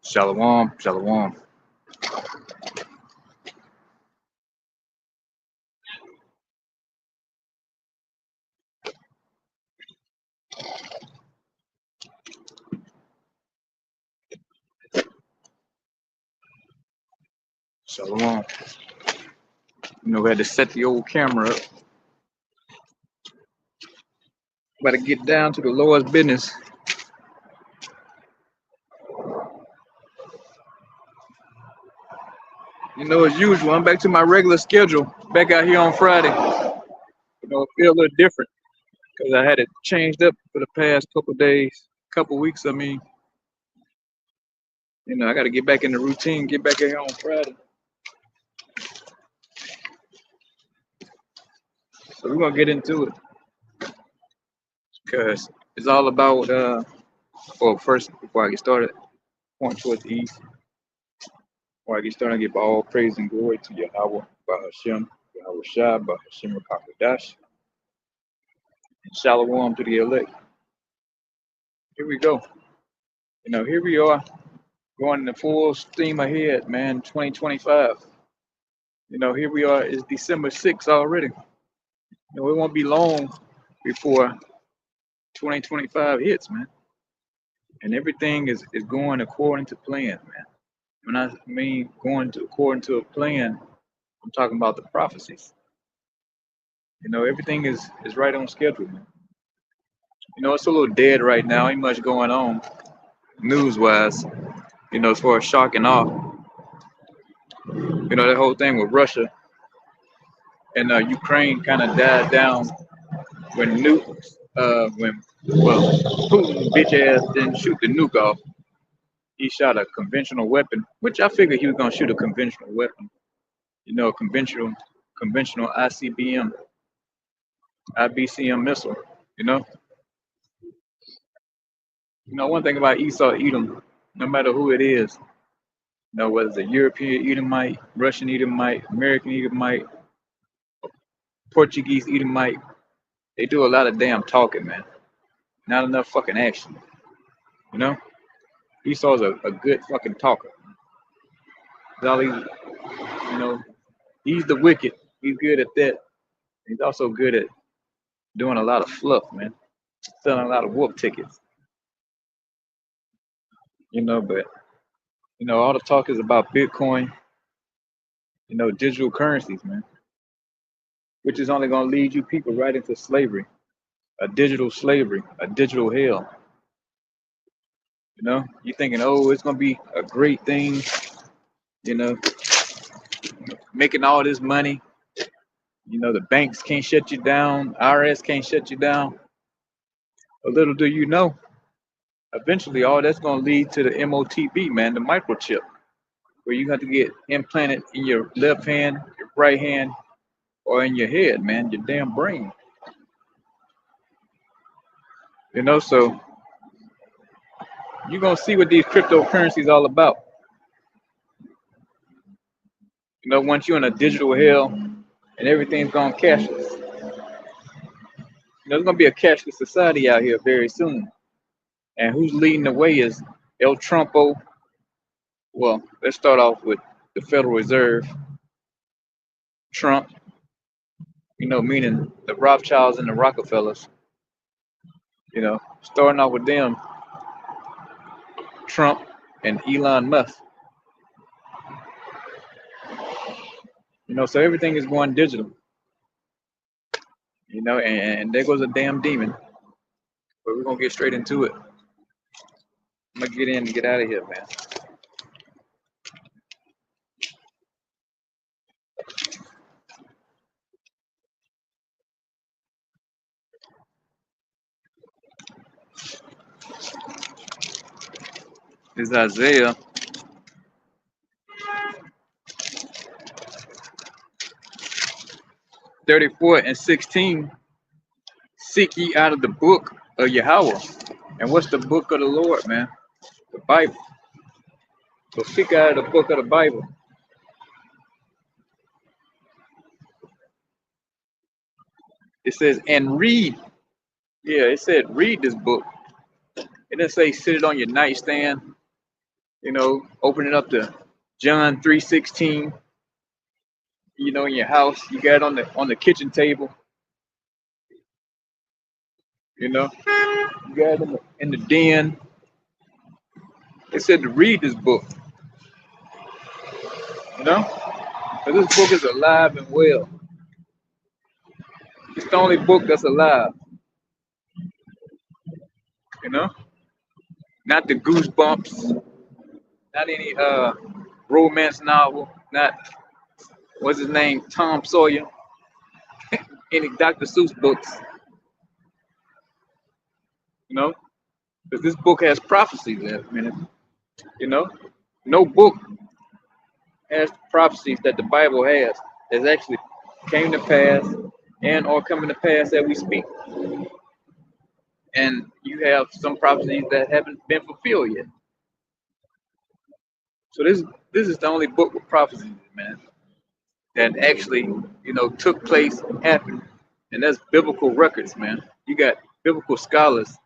Shalom, shalom. Shalom. We had to set the old camera up. About to get down to the Lord's business. As usual, I'm back to my regular schedule. Back out here on Friday. It feel a little different because I had it changed up for the past couple weeks. I mean, I got to get back in the routine, get back out here on Friday. So we're gonna get into it because it's all about. Well, first before I get started, point towards the east. Before I get started, I give all praise and glory to Yahweh, Bahashem, Yahweh Shai, Bahashem Rakakadash, and Shalom to the elect. Here we go. Here we are, going in full steam ahead, man. 2025. Here we are. It's December 6th already. It won't be long before 2025 hits, man. And everything is going according to plan, man. When I mean according to a plan, I'm talking about the prophecies. Everything is right on schedule, man. It's a little dead right now. Ain't much going on news-wise. As far as shock and awe. That whole thing with Russia and Ukraine kind of died down when Putin bitch ass didn't shoot the nuke off. He shot a conventional weapon, which I figured he was gonna shoot a conventional weapon. Conventional IBCM missile. One thing about Esau Edom, no matter who it is, whether it's a European Edomite, Russian Edomite, American Edomite, Portuguese Edomite, they do a lot of damn talking, man. Not enough fucking action. Esau's a good fucking talker. He's the wicked. He's good at that. He's also good at doing a lot of fluff, man. Selling a lot of wolf tickets. But all the talk is about Bitcoin, digital currencies, man. Which is only gonna lead you people right into slavery. A digital slavery, a digital hell. You're thinking, oh, it's gonna be a great thing, making all this money. The banks can't shut you down, IRS can't shut you down. A little do you know, eventually all that's gonna lead to the MOTB, man, the microchip, where you have to get implanted in your left hand, your right hand, or in your head, man, your damn brain. So you're gonna see what these cryptocurrencies all about. Once you're in a digital hell and everything's gone cashless. There's gonna be a cashless society out here very soon. And who's leading the way is El Trumpo. Well, let's start off with the Federal Reserve. Trump, meaning the Rothschilds and the Rockefellers. Starting off with them, Trump and Elon Musk. So everything is going digital. And there goes a damn demon. But we're gonna get straight into it. I'm gonna get in and get out of here, man. This is Isaiah 34 and 16, seek ye out of the book of Yahweh. And what's the book of the Lord, man? The Bible. So seek out of the book of the Bible. It says, and read. Yeah, it said read this book. It didn't say sit it on your nightstand, open it up to John 3:16, in your house. You got it on the kitchen table, you know. You got it in the den. It said to read this book, you know. But this book is alive and well. It's the only book that's alive, you know. Not the Goosebumps, not any romance novel, not what's his name, Tom Sawyer, any Dr. Seuss books, you know. Because this book has prophecies in it, you know. No book has the prophecies that the Bible has that's actually came to pass and or coming to pass as we speak. And you have some prophecies that haven't been fulfilled yet. So this is the only book with prophecies, man, that actually, took place, happened. And that's biblical records, man. You got biblical scholars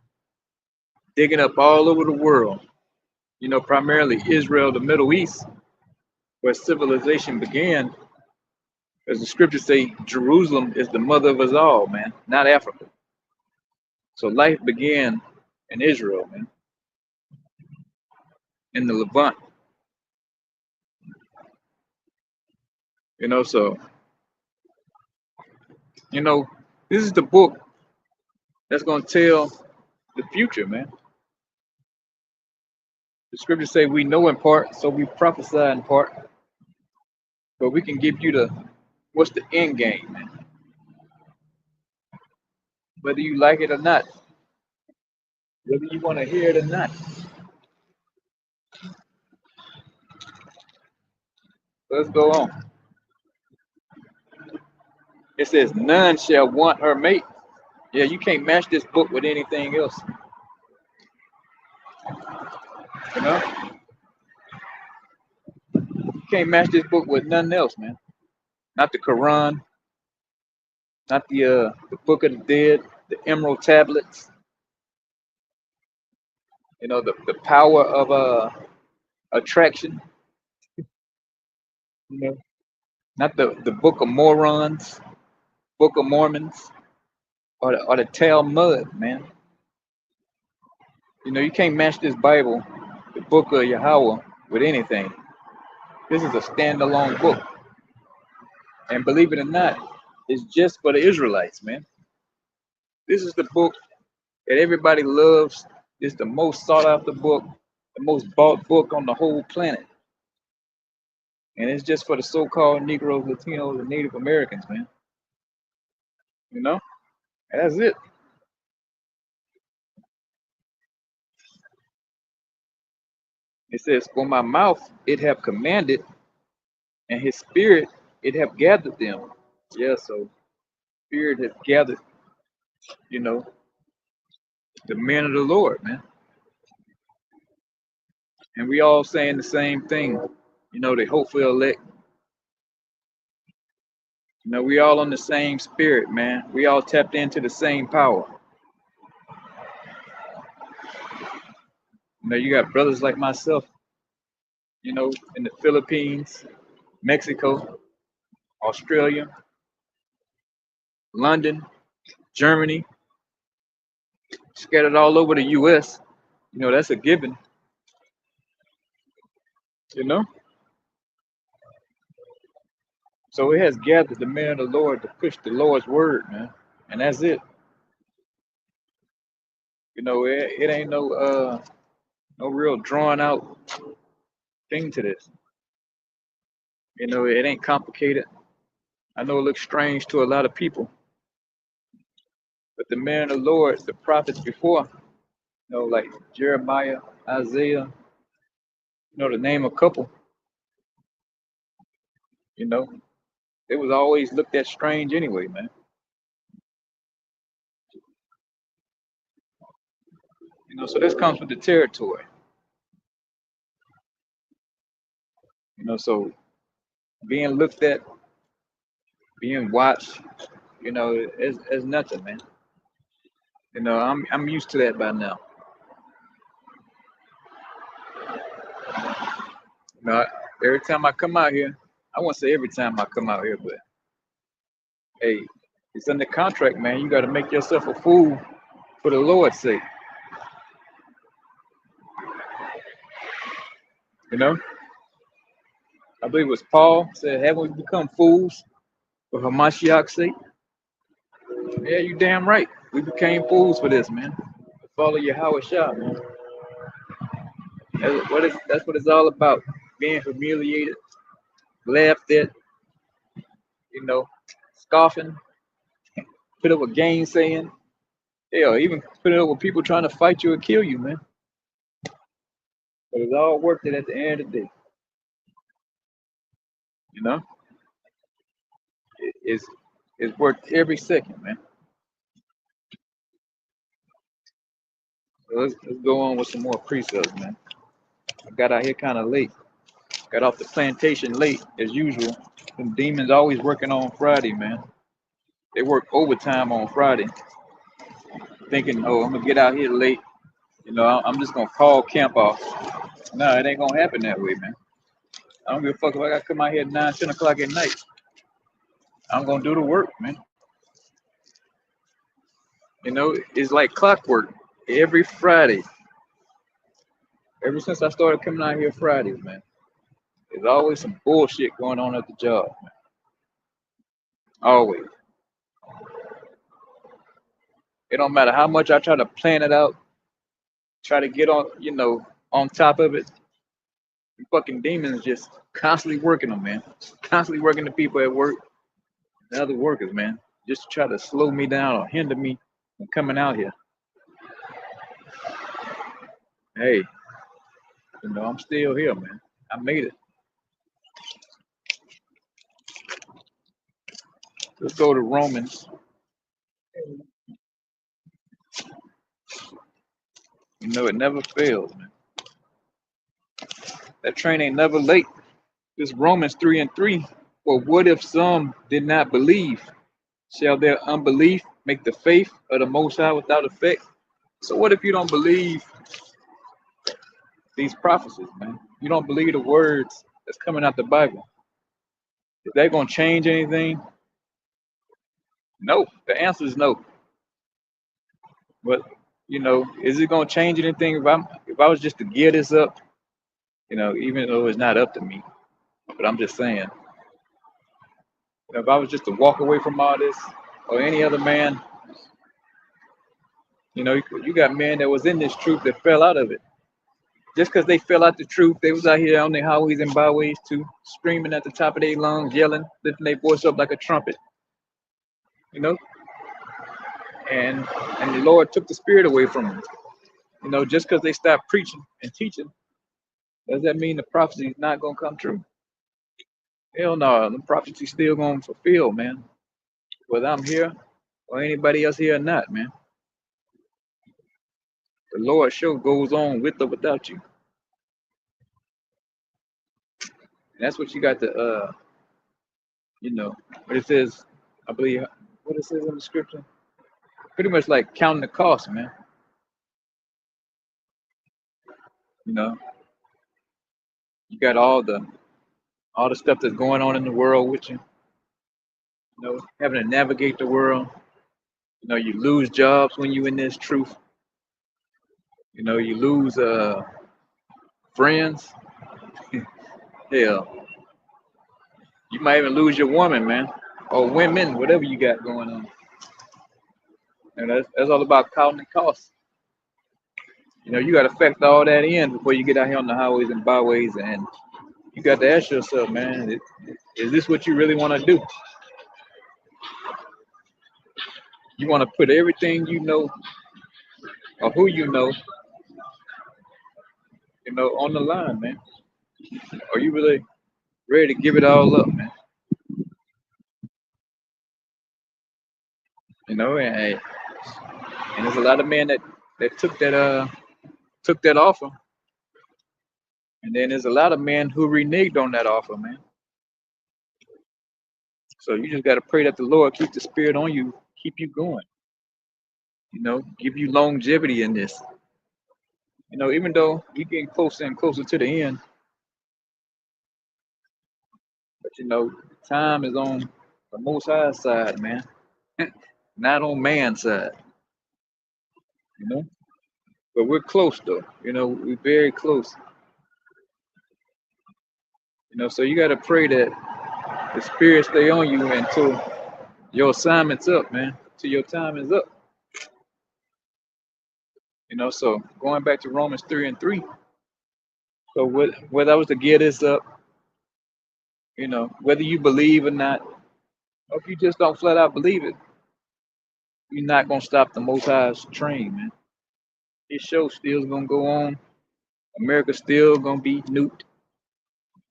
digging up all over the world, primarily Israel, the Middle East, where civilization began. As the scriptures say, Jerusalem is the mother of us all, man, not Africa. So life began in Israel, man, in the Levant. So, this is the book that's going to tell the future, man. The scriptures say we know in part, so we prophesy in part. But we can give you what's the end game, man. Whether you like it or not, whether you want to hear it or not. Let's go on. It says, none shall want her mate. Yeah, you can't match this book with anything else. You know? You can't match this book with nothing else, man. Not the Quran, not the Book of the Dead, the Emerald Tablets. The power of attraction. Not the Book of Morons, Book of Mormons, or the Talmud, man. You can't match this Bible, the Book of Yahweh, with anything. This is a standalone book. And believe it or not, it's just for the Israelites, man. This is the book that everybody loves. It's the most sought after book, the most bought book on the whole planet. And it's just for the so-called Negroes, Latinos, and Native Americans, man. And that's it. It says, for my mouth it have commanded, and his spirit it have gathered them. Yeah, so spirit has gathered, the men of the Lord, man. And we all saying the same thing, the hopeful elect. We all on the same spirit, man. We all tapped into the same power. You got brothers like myself, in the Philippines, Mexico, Australia, London, Germany, scattered all over the US. That's a given. So it has gathered the men of the Lord to push the Lord's word, man. And that's it. It ain't no real drawn out thing to this. It ain't complicated. I know it looks strange to a lot of people. But the men of the Lord, the prophets before, like Jeremiah, Isaiah, to name a couple, It was always looked at strange anyway, man. So this comes with the territory. So being looked at, being watched, it's nothing, man. I'm used to that by now. You know, every time I come out here, I won't say every time I come out here, but hey, it's under contract, man. You got to make yourself a fool for the Lord's sake. You know, I believe it was Paul said, "Haven't we become fools for Hamashiach's sake?" Yeah, you damn right. We became fools for this, man. Follow Yahweh Shah, man. That's what it's all about. Being humiliated, laughed at, you know, scoffing, put up with gainsaying. Hell, even put up with people trying to fight you or kill you, man. But it's all worth it at the end of the day. You know, it's worth every second, man. So let's go on with some more precepts, man. I got out here kind of late. Got off the plantation late, as usual. Them demons always working on Friday, man. They work overtime on Friday, thinking, oh, I'm gonna get out here late. I'm just gonna call camp off. No, it ain't gonna happen that way, man. I don't give a fuck if I gotta come out here at 9, 10 o'clock at night. I'm gonna do the work, man. It's like clockwork. Every Friday, ever since I started coming out here Fridays, man, there's always some bullshit going on at the job, man. Always. It don't matter how much I try to plan it out, try to get on top of it. The fucking demons just constantly working them, man. Constantly working the people at work, the other workers, man, just to try to slow me down or hinder me from coming out here. Hey, I'm still here, man. I made it. Let's go to Romans. It never fails, man. That train ain't never late. This Romans 3:3. For what if some did not believe? Shall their unbelief make the faith of the Most High without effect? So what if you don't believe these prophecies, man? You don't believe the words that's coming out the Bible. Is that gonna change anything? No. The answer is no. But is it gonna change anything if I was just to gear this up? Even though it's not up to me, but I'm just saying, if I was just to walk away from all this, or any other man, you got men that was in this truth that fell out of it. Just because they fell out the truth, they was out here on their highways and byways too, screaming at the top of their lungs, yelling, lifting their voice up like a trumpet. And the Lord took the spirit away from them. Just because they stopped preaching and teaching, does that mean the prophecy is not gonna come true? Hell no, the prophecy still gonna fulfill, man. Whether I'm here or anybody else here or not, man. The Lord show goes on with or without you. And that's what you got to what it says, I believe what it says in the scripture. Pretty much like counting the cost, man. You got all the stuff that's going on in the world with you. Having to navigate the world. You lose jobs when you in this truth. You lose friends. Hell, you might even lose your woman, man, or women, whatever you got going on. And that's all about counting the costs. You got to factor all that in before you get out here on the highways and byways, and you got to ask yourself, man, is this what you really want to do? You want to put everything or who on the line, man? Are you really ready to give it all up, man? You know, and there's a lot of men that took that offer, and then there's a lot of men who reneged on that offer, man. So you just got to pray that the Lord keep the spirit on you, keep you going. You know, give you longevity in this. You know, even though you're getting closer and closer to the end, but you know, time is on the Most High side, man, not on man's side. You know, but we're close though. You know, we're very close. You know, so you got to pray that the spirit stay on you until your assignment's up, man. Till your time is up. You know, so going back to Romans 3:3. So whether I was to get this up, you know, whether you believe or not, or if you just don't flat out believe it, you're not gonna stop the Most High's train, man. His show still's gonna go on. America's still gonna be nuked.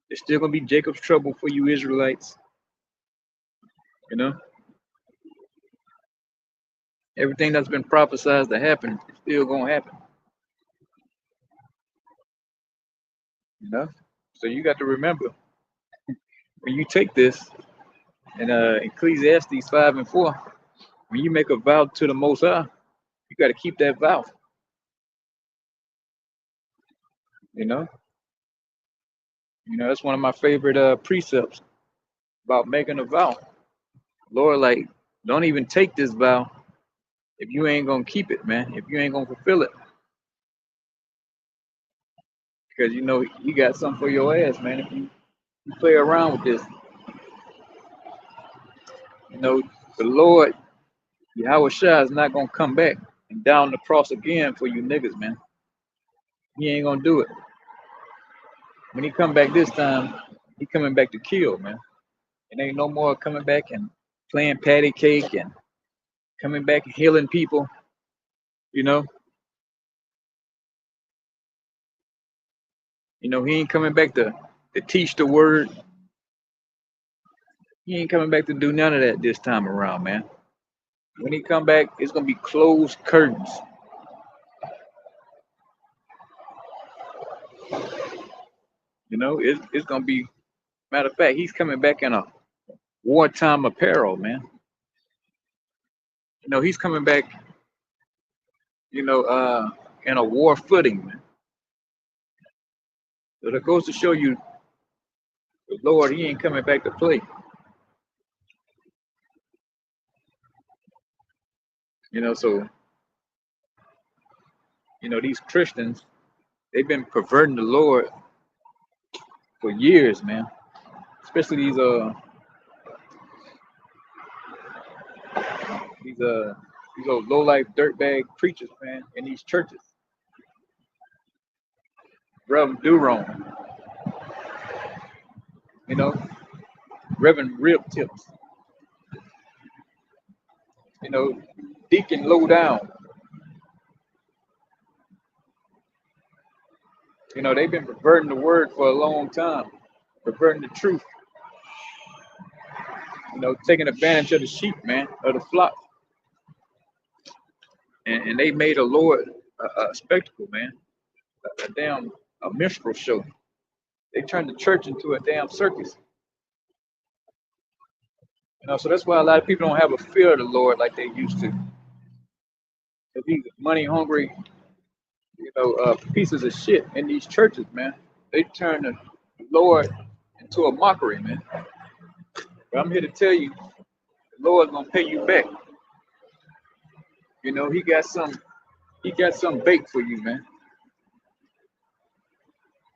It's still gonna be Jacob's trouble for you Israelites. You know, everything that's been prophesied to happen is still gonna happen. You know, so you got to remember when you take this in Ecclesiastes 5:4, when you make a vow to the Most High, you got to keep that vow. You know, that's one of my favorite precepts about making a vow. Lord, like, don't even take this vow if you ain't gonna keep it, man. If you ain't gonna fulfill it, because you know you got something for your ass, man. If you play around with this, you know, the Lord, Yahweh Shah, is not gonna come back and down the cross again for you niggas, man. He ain't gonna do it. When he come back this time, he coming back to kill, man. It ain't no more coming back and playing patty cake and coming back and healing people, you know. You know, he ain't coming back to teach the word. He ain't coming back to do none of that this time around, man. When he come back, it's gonna be closed curtains. You know, it's gonna be, matter of fact, he's coming back in a wartime apparel, man. You know, he's coming back, you know, in a war footing, man. So that goes to show you, the Lord, he ain't coming back to play. You know, so, you know, these Christians, they've been perverting the Lord for years, man. Especially these old low life dirtbag preachers, man, in these churches. Reverend Durone, you know, Reverend Rib Tips, you know, Deacon Low Down. You know, they've been perverting the word for a long time, perverting the truth. You know, taking advantage of the sheep, man, of the flock. And they made a Lord a spectacle, man, a damn a minstrel show. They turned the church into a damn circus. You know, so that's why a lot of people don't have a fear of the Lord like they used to. These money hungry, you know, pieces of shit in these churches, man. They turn the Lord into a mockery, man. But I'm here to tell you, the Lord's gonna pay you back. You know, he got some bait for you, man.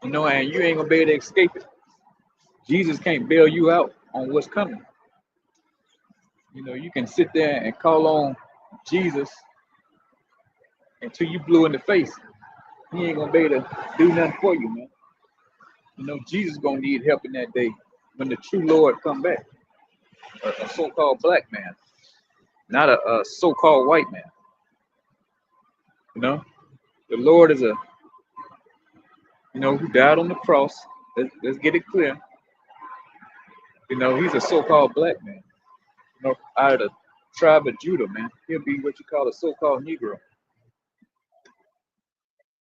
You know, and you ain't gonna be able to escape it. Jesus can't bail you out on what's coming. You know, you can sit there and call on Jesus until you blue in the face. He ain't gonna be able to do nothing for you, man. You know, Jesus gonna need help in that day when the true Lord come back. A so-called black man, not a so-called white man. You know, the Lord is who died on the cross. Let's get it clear. You know, he's a so-called black man. You know, out of the tribe of Judah, man. He'll be what you call a so-called Negro.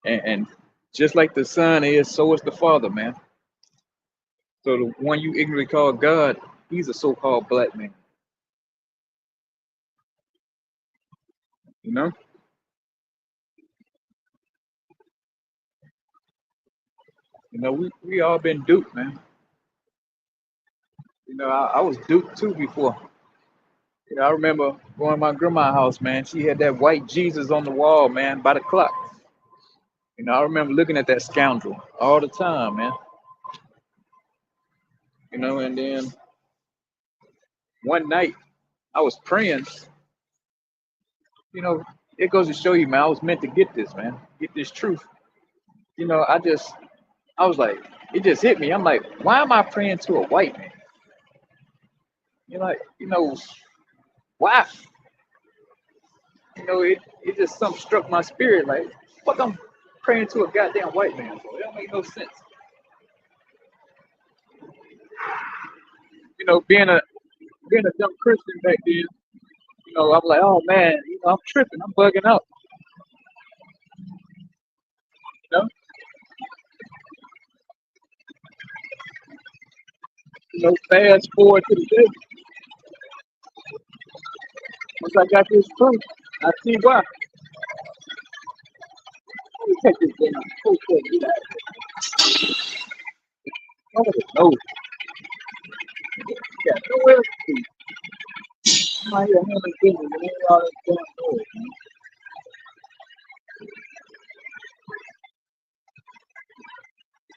And just like the son is, so is the father, man. So the one you ignorantly call God, he's a so-called black man. You know, we all been duped, man. I was duped too before. I remember going to my grandma's house, man. She had that white Jesus on the wall, man, by the clock. I remember looking at that scoundrel all the time, man. And then one night I was praying. You know, it goes to show you, man, I was meant to get this, man, get this truth. I was like, it just hit me. I'm like, why am I praying to a white man? Why? It just something struck my spirit. Like, fuck, I'm praying to a goddamn white man. So it don't make no sense. Being a dumb Christian back then, I'm like, oh man, I'm tripping, I'm bugging out. You know, fast forward to the day. Once I got this truth, I see why. Let me take this thing out. Oh, shit, get out of here. Nobody knows. You got nowhere to be. I'm out here handling business and ain't all this damn noise, man.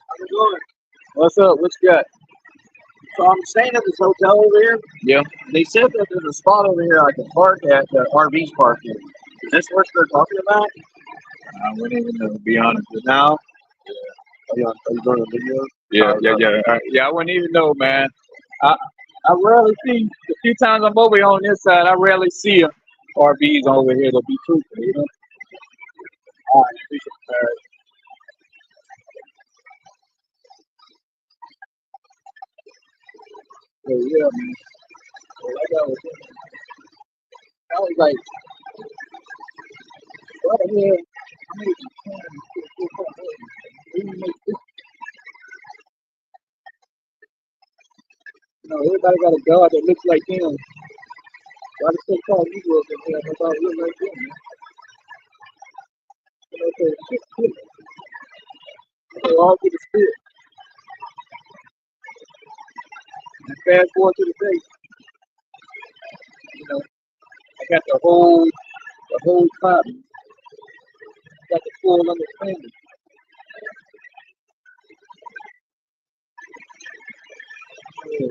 How's it going? What's up? What you got? So I'm staying at this hotel over here. Yeah. They said that there's a spot over here I can park at, the RV's parking. Is this what they're talking about? I wouldn't even know, to be honest with you. Now? Yeah. Are you going to video? Yeah. I wouldn't even know, man. I rarely see, the few times I'm over here on this side, I rarely see RVs over here to be truthful. All right, appreciate it. So, yeah, man. So, like I was like, what the hell? I made some plans to go even make this. Everybody got a God that looks like them. Why the so-called Negroes in here? Nobody look like them, man. So shit, all to the spirit. And fast forward to the day, I got the whole copy. Got the full understanding. Yeah.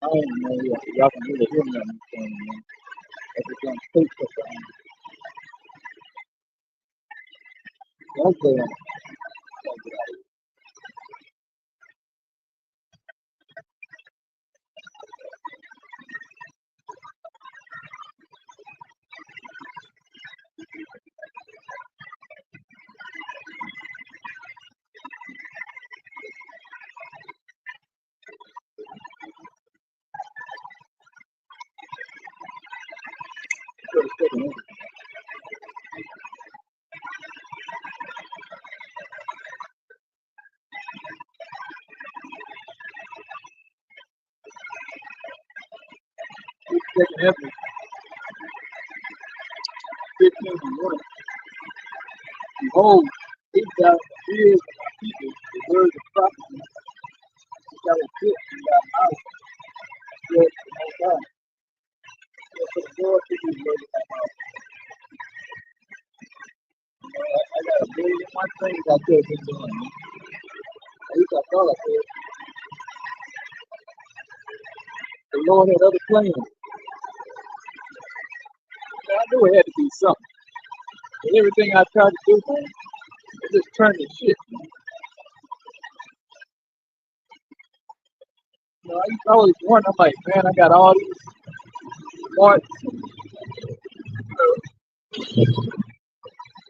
I don't know. Y'all can really hear me on this thing, man. I just don't speak for them. Don't go on. Second Ezra 15:1. Behold, if thou hearest my people the words of prophecy, which I will put in thy mouth, said the Most High. So for the Lord put these words in my mouth. I got a million and one things I could have been doing, man. At least I thought I could. The Lord had other plans. I knew it had to be something. But everything I tried to do, man, it just turned to shit, man. I used to always wonder, I'm like, man, I got all these smarts,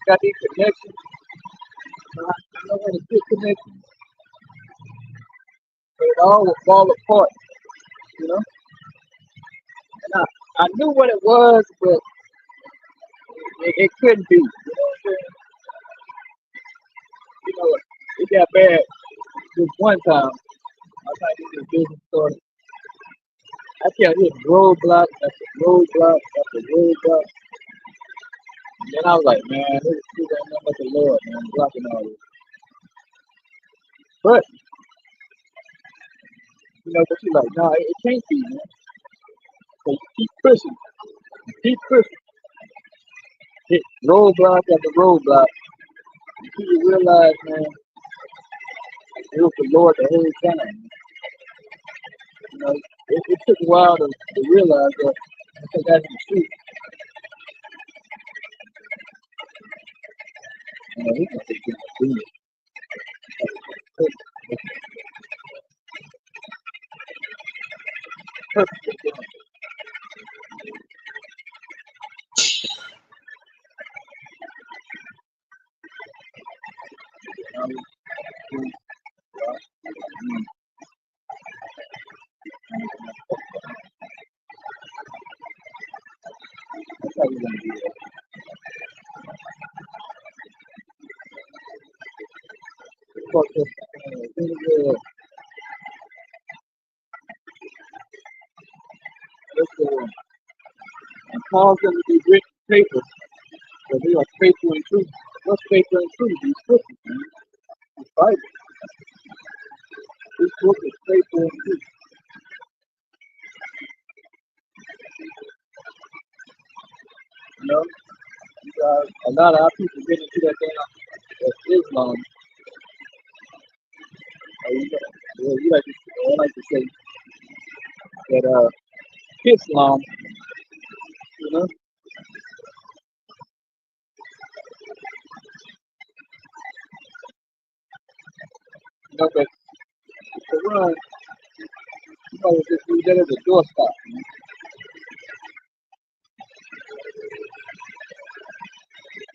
got these connections. I know where to get connections. But all would fall apart, you know. And I knew what it was, but it couldn't be. You know what I'm saying? You know, it got bad this one time. I was trying to get this business started. I kept hitting roadblock after roadblock after roadblock. And then I was like, man, this ain't nothing but the Lord, man, blocking all this. But, you know, but she's like, no, it can't be, man. So you keep pushing, keep pushing. Hit roadblock after roadblock until you realize, man, it was the Lord the whole time. You know, it took a while to realize that because that's the truth. You know, he can take it to do it. Perfect. That's how you gonna do that. Fuck this, let's go and cause them to be written paper, so they are faithful and true. What's faithful and true? These scriptures, man. This Bible. This book is faithful and true. You know, a lot of our people get into that thing of Islam. You like to, I like to say that Islam, you know, but the Quran, you know, just use that as a doorstop.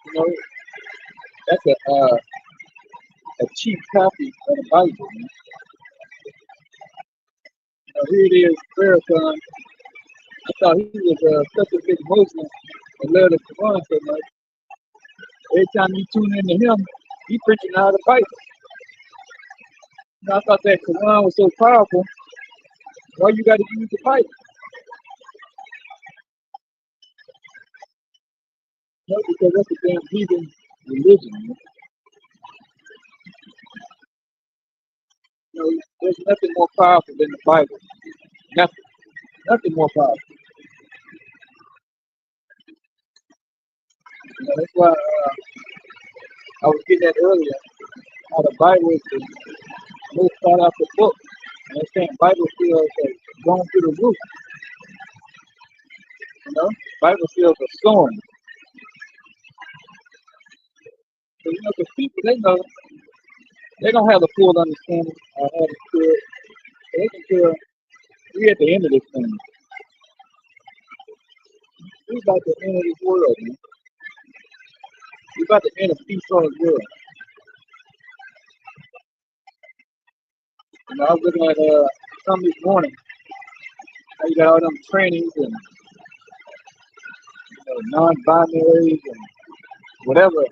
You know, that's a cheap copy of the Bible. Man. You know, here it is, Farrakhan. I thought he was such a big Muslim and loved the Quran so much. Every time you tune into him, he preaching out of the Bible. You know, I thought that Quran was so powerful. Why you got to use the Bible? No, because that's a damn heathen religion. Man. You know, there's nothing more powerful than the Bible. Nothing. Nothing more powerful. You know, that's why I was getting at earlier how the Bible is the most sought after book. And they're saying Bible feels like going through the roof. You know, Bible feels a storm. So, you know, because people, they know, they don't have the full understanding of how to do it. So they can tell we at the end of this thing. We about to end of this world, man. We about to end a peace on this world. You know, I was looking at some this morning. How you got all them trainings and non-binaries and whatever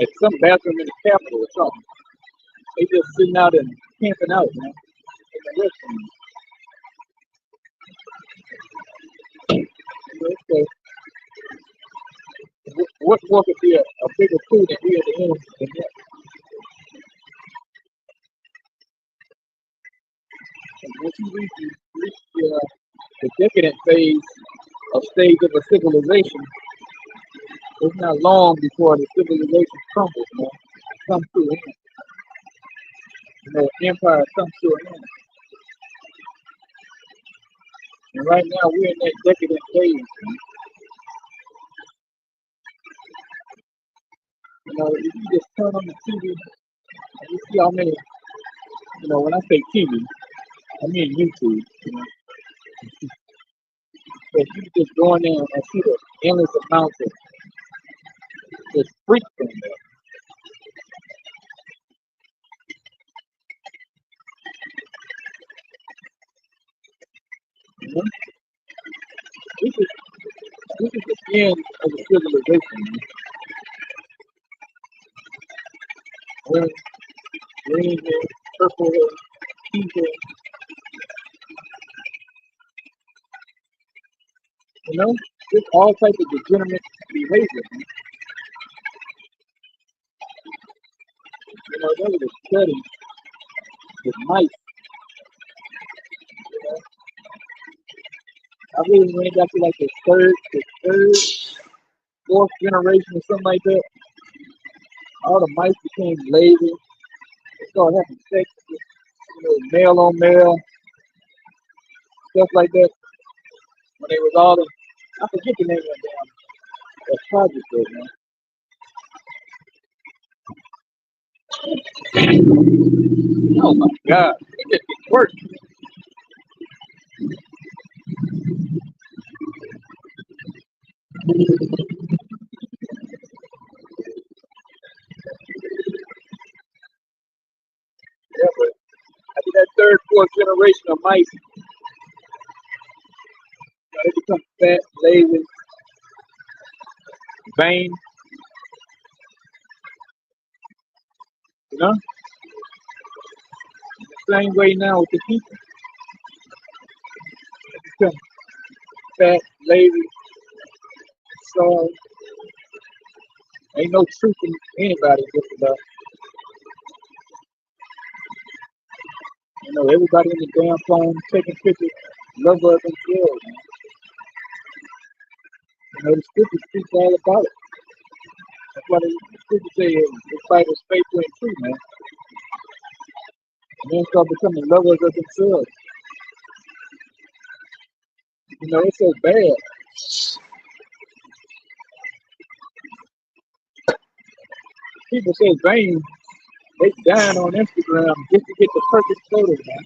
at some bathroom in the Capitol or something. They just sitting out and camping out, man. In the restroom. You know, so what more could be a bigger coup than we at the end than that? And once you reach the decadent phase of stage of a civilization, it's not long before the civilization crumbles, man. Comes to an end. You know, empire comes to an end. And right now we're in that decadent phase, man. You know, if you just turn on the TV and you see how many, you know, when I say TV, I mean YouTube, you know. But you just go in there and see the endless amounts of just freaks in there. know? This is the end of the civilization. Green, green hair, purple hair, pink hair, you know? There's all types of degenerate behavior. You know, there was a study with mice. You know? I really when it got to like the third, fourth generation or something like that, all the mice became lazy. They started having sex with, male on male, stuff like that. When they was all the, I forget the name of that project right now. Oh my God, it just gets worse. Yeah, but after that third, fourth generation of mice, they become fat, lazy, vain. You know, the same way now with the people. They become fat, lazy, so ain't no truth in anybody just about. Everybody in the damn phone taking pictures, love of themselves. Man. The scriptures speak all about it. That's why the scriptures say the fight is faithful and true, man. And then start becoming lovers of themselves. It's so bad. People so vain, they dying on Instagram just to get the perfect photo, man.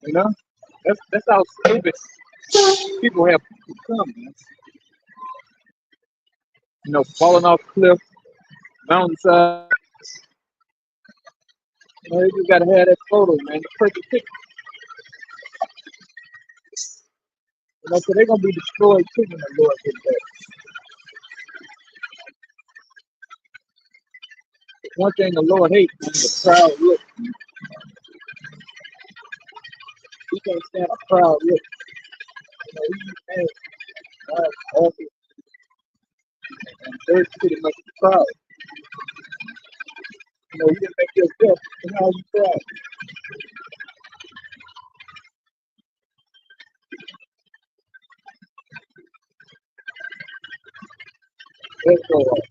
You know? That's how stupid people have become, man. Falling off cliff, mountainside. You just gotta have that photo, man. The perfect picture. So they're gonna be destroyed too when the Lord gets back. One thing the Lord hates is the proud look. He can't stand a proud look. He's mad. Awful. And third pretty much proud. You didn't make yourself, and now you proud. Let's go on.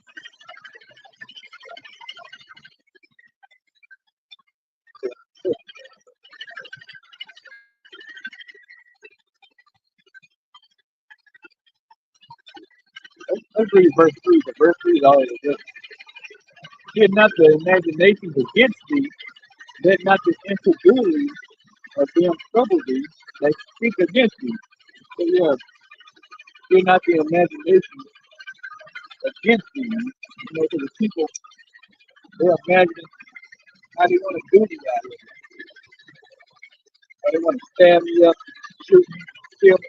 Let's read verse 3. The verse 3 is always good. Fear not the imaginations against thee, let not the incredulity of them trouble thee that speak against thee. So yeah, fear not the imaginations against thee. To the people, they're imagining how they want to do thee out here. How they want to stab me up, shoot me, kill me,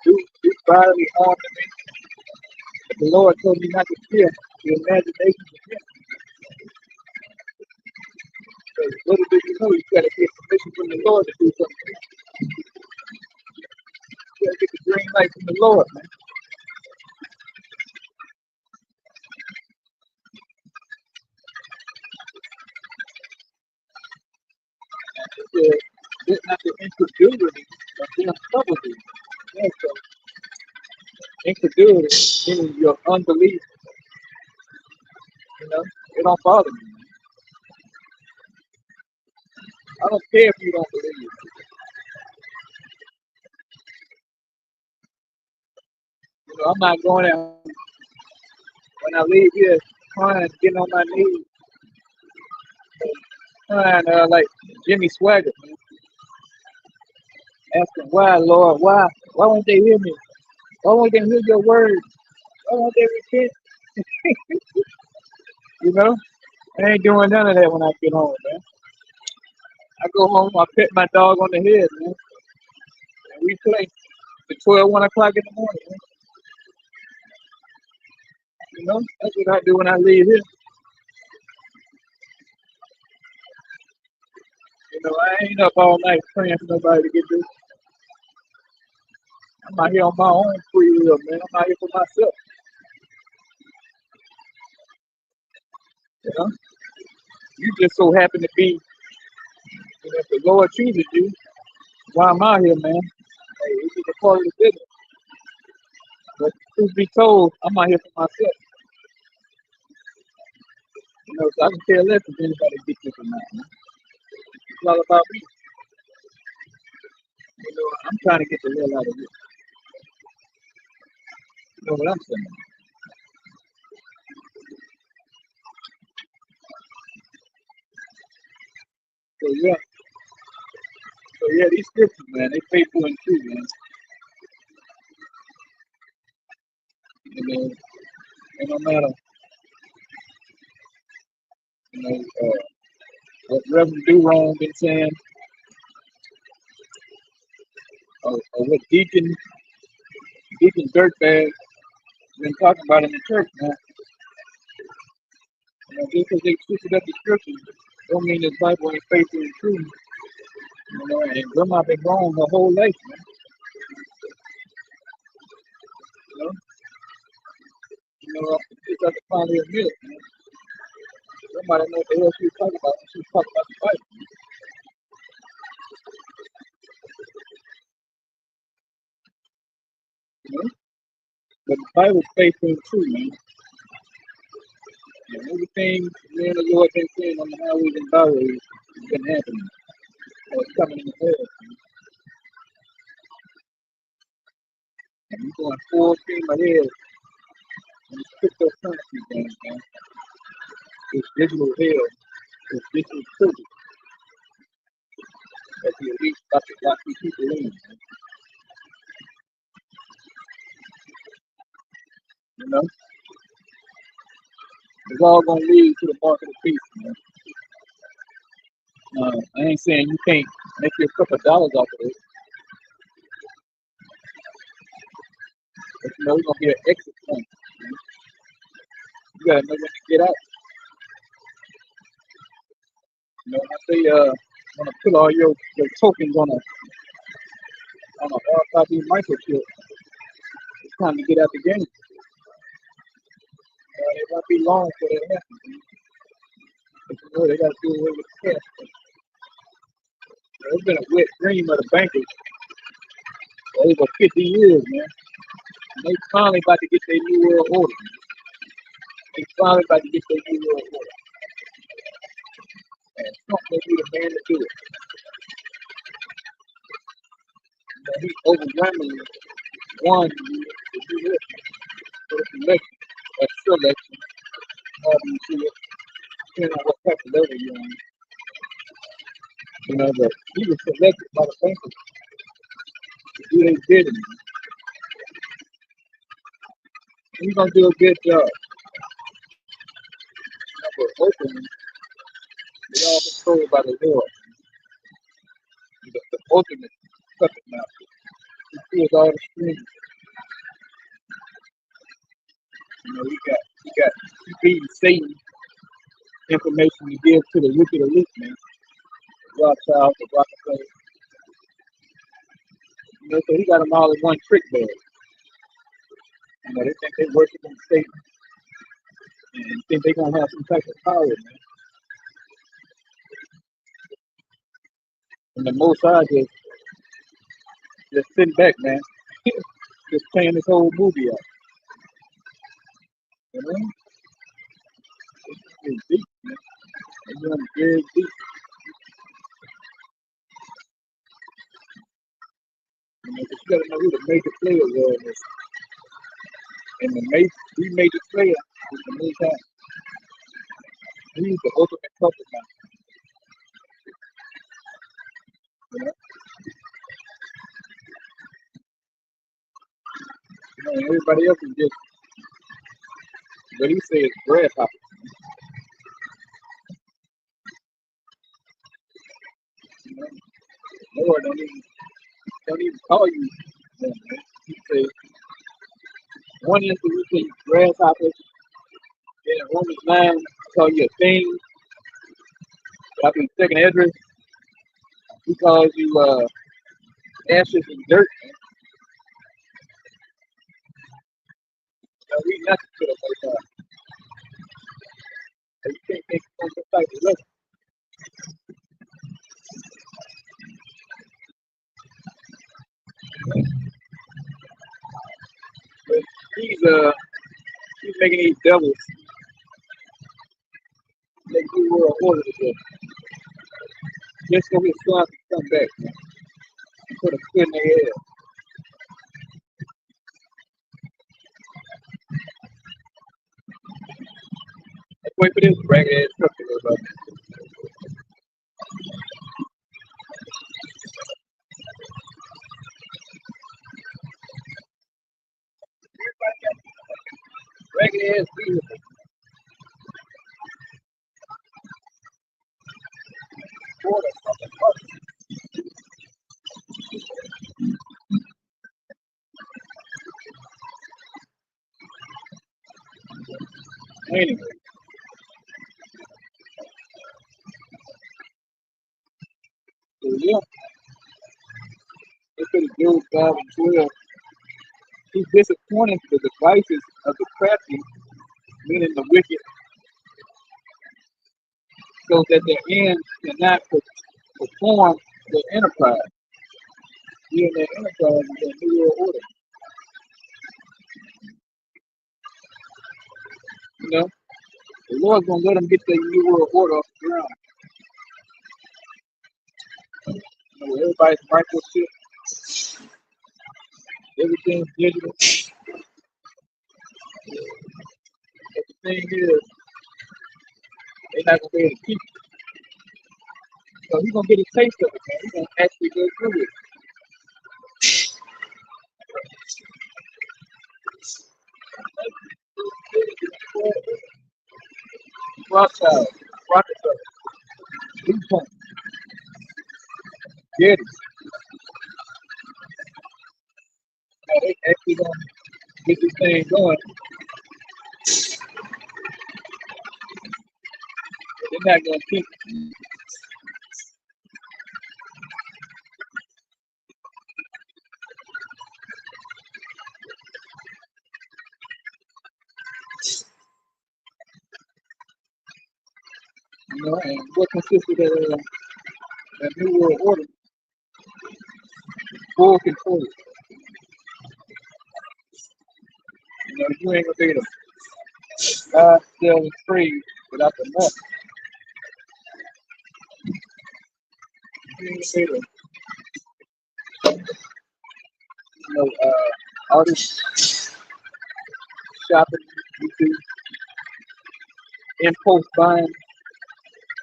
do bodily harm to me. But the Lord told me not to fear the imaginations against me. So little did you know you gotta get permission from the Lord to do something. You gotta get the green light from the Lord, man. It's not the incredulity of them trouble thee. Yeah, so incredulity meaning your unbelief, it don't bother me. I don't care if you don't believe. I'm not going out when I leave here crying, getting on my knees, crying like Jimmy Swaggart. asking why, Lord, why won't they hear me? Why won't they hear your word? Why won't they repent? You know, I ain't doing none of that when I get home, man. I go home, I pet my dog on the head, man, and we play to 12, 1 o'clock in the morning, man. You know, that's what I do when I leave here. You know, I ain't up all night praying for nobody to get this. I'm out here on my own free will, man. I'm out here for myself. You know, you just so happen to be, if the Lord chooses you, why I'm out here, man. Hey, it's just a part of the business. But truth be told, I'm out here for myself. You know, so I can care less if anybody gets this or not, man. It's all about me. You know, I'm trying to get the hell out of this. You know what I'm saying? So yeah, these scriptures, man, they faithful and true, man. You know, and no matter, you know, what Reverend Do Wrong been saying, or what Deacon Dirtbag been talking about in the church, man. You know, just because they twisted up the scriptures, don't mean this Bible ain't faithful and true. You know, and Grandma been wrong her whole life, man. You know, just have to finally admit it, man. Somebody know what the hell she was talking about when she was talking about the Bible. You know, but the Bible's faithful and true, man. And everything me and the Lord been saying on the highways and byways has been happening. Or it's coming in the head. And we're going full steam ahead in this cryptocurrency game, man. This digital hell, this digital privilege that the elite got to lock these people in, man. You know? It's all gonna lead to the mark of the beast, man. I ain't saying you can't make you a couple of dollars off of it, but you know it's gonna be an exit point. Man. You gotta know when to get out. You know, when I say when I put all your tokens on a RFID microchip, it's time to get out the game. It won't be long for that happens. Man. But you know they gotta do away with the cash. It's been a wet dream of the bankers for over 50 years, man. And they finally about to get their new world order. They finally about to get their new world order. And Trump may be the man to do it. You know, he overwhelmingly won the U.S. for this election, or selection, however you see it, depending on what type of level you're on. You know, but he was selected by the bankers to do their bidding. And he's gonna do a good job. But ultimately, they all controlled by the Lord. The ultimate puppet master. He feels all the strings. You know, he beating Satan information to give to the wicked elite, man. Rothschild, the Rockefeller. You know, so he got them all in one trick bag. You know, they think they worshiping Satan and think they're gonna have some type of power, man. And the Most High just sitting back, man, just playing this whole movie out. You know, it's deep, man. It's really very deep. You know, but you gotta know who the major player was in this. And the major player was the Most High. He's the ultimate puppet master. You know? You know, and everybody else is just what he says grasshopper. You know, Lord don't even call you that, man. He says one instance we say grasshoppers, then in Romans 9 call you a thing. But I think second address, he calls you ashes and dirt. You know, we nothing to the most high. So you can't make some type of lesson. But he's making these devils make new world order together. Just so his son can come back, man. And put a foot in their head. Let's wait for this ragged ass truck to go by. Ragged ass vehicle. Water from the truck. Anyway, so yeah, look at Job 5 and 12. He's disappointed the devices of the crafty, meaning the wicked, so that their ends cannot perform their enterprise. Here in their enterprise is their new world order. You know, the Lord's gonna let them get their new world order off the ground. You know, everybody's microchip, everything's digital. But the thing is, they're not gonna be able to keep it. So he's gonna get a taste of it, man. He's gonna actually go through it. Rothschild, Rockefeller, DuPont, Getty. Now they actually gonna get this thing going. But they're not gonna keep it. You know, and what consisted of that new world order? Full control. You know, you ain't gonna be able to buy, sell, and trade without the mark. You ain't gonna be able to, you know, all this shopping you do, impulse buying,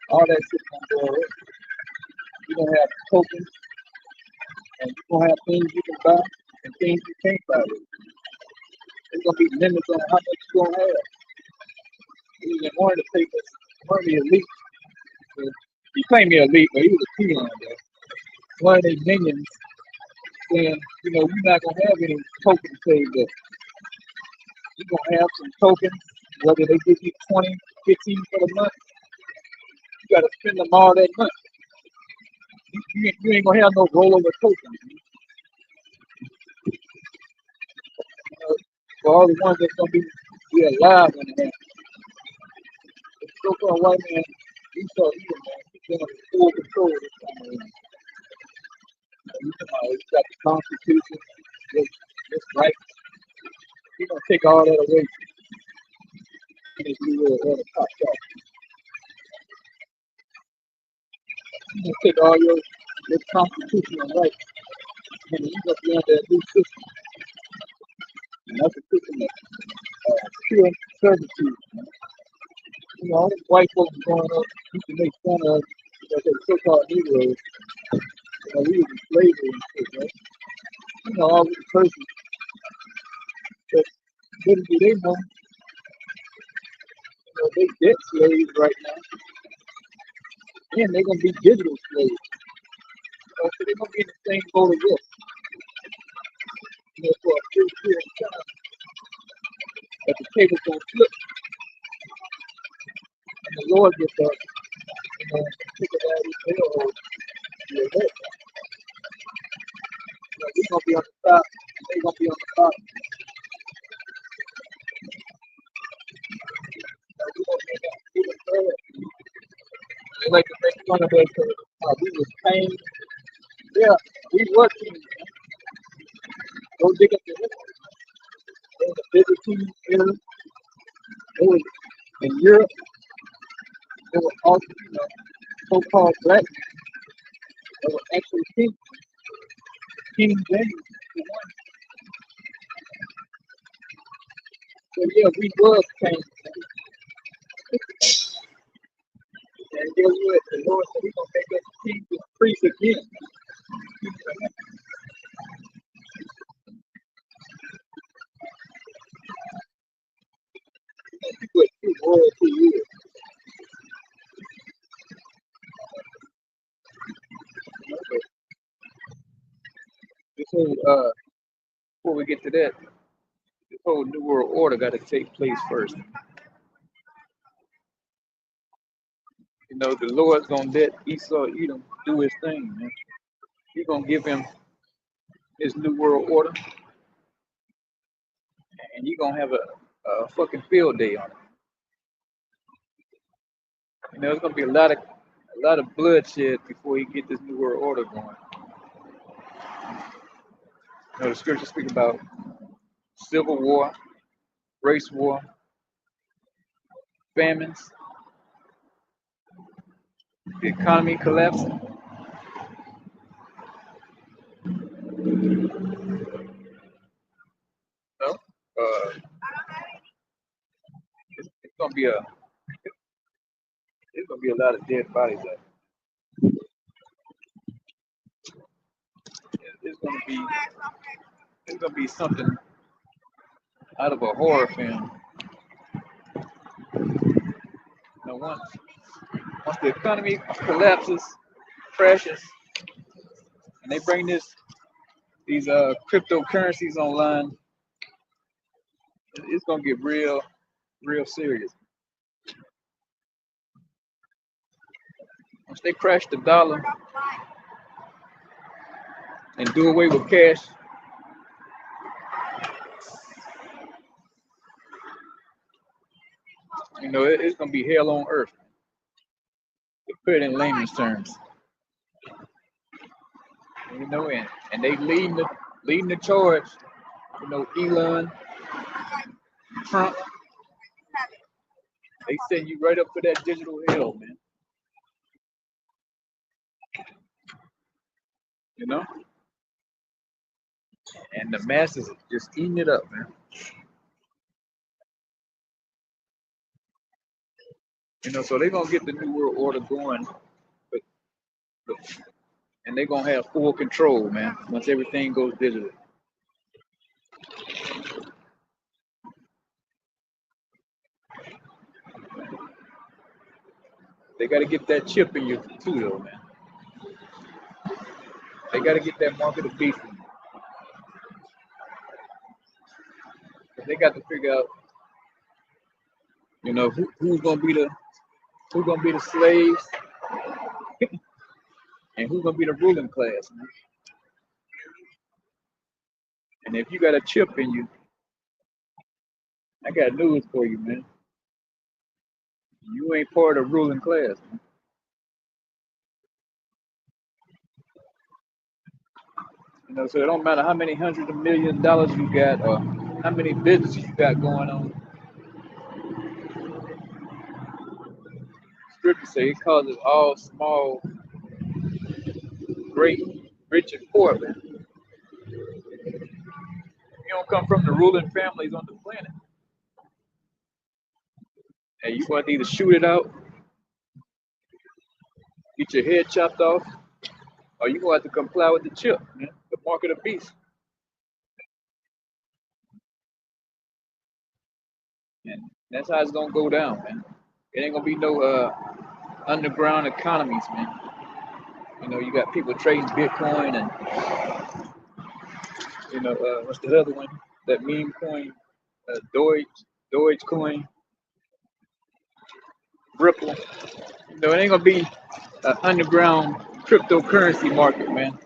all that shit gonna go away. You're gonna have tokens and you're gonna have things you can buy and things you can't buy with. There's gonna be limits on how much you're gonna have. Even one of the papers, one of the elite, he claimed he elite, but he was a peon though. One of their minions saying, you know, you're not gonna have any tokens saved up. You're gonna have some tokens, whether they give you 20, 15 for the month, you gotta spend them all that month. You ain't gonna have no rollover tokens. You know, for all the ones that's gonna be alive when it happens. It's so called white man, he's so evil, man. He's in full control of this time around. He's got the Constitution, this right. He's gonna take all that away in his new world order popped off. He's gonna take all your constitutional rights and he's gonna be under a new system. And that's a system of pure servitude. You know, all these white folks growing up used to make fun of, you know, the so-called Negroes. You know, we was in slavery and shit, right? You know, all these persons Because little do they know, they debt slaves right now, and they're gonna be digital slaves. So they're gonna be in the same boat as us, for a few period of time. But the table's gonna flip, and the Lord gets up, pick it out of his hellhole. We're gonna be on the top, and they're gonna be on the bottom. We're gonna be in that third. They like to make fun of us because we was pain. Yeah, we were kings. Go dig up the history. They were the Byzantine era. They were in Europe. They were also, so-called black. They were actually kings. King James. So yeah, we was kings. And guess what? The Lord said He's gonna make us kings and priests again. What true royalty is. This whole before we get to that, this whole New World Order got to take place first. The Lord's gonna let Esau Edom do his thing, man. He's gonna give him his New World Order, and you're gonna have a fucking field day on it. It's gonna be a lot of bloodshed before he get this New World Order going. The scriptures speak about civil war, race war, famines, the economy collapsing. It's gonna be a lot of dead bodies out. It's gonna be something out of a horror film. Once the economy collapses, crashes, and they bring these cryptocurrencies online, it's gonna get real serious. Once they crash the dollar and do away with cash, it's gonna be hell on earth. To put it in layman's terms. And they leading the charge. Elon, Trump, they send you right up for that digital hell, man. And the masses are just eating it up, man. So they're gonna get the New World Order going, and they're gonna have full control, man, once everything goes digital. They gotta get that chip in you too, though, man. They gotta get that mark of the beast in you. They got to figure out, who's gonna be the slaves, and who's gonna be the ruling class, man. And if you got a chip in you, I got news for you, man. You ain't part of the ruling class, man. So it don't matter how many hundreds of millions of dollars you got or how many businesses you got going on. Scripture say it causes all small, great, rich, and poor, man. You don't come from the ruling families on the planet, and you want to either shoot it out, get your head chopped off, or you gonna have to comply with the chip, man, the mark of the beast. And that's how it's gonna go down, man. It ain't gonna be no underground economies, man. You know, you got people trading Bitcoin and what's the other one? That meme coin, Dogecoin, Ripple. You know, it ain't gonna be an underground cryptocurrency market, man.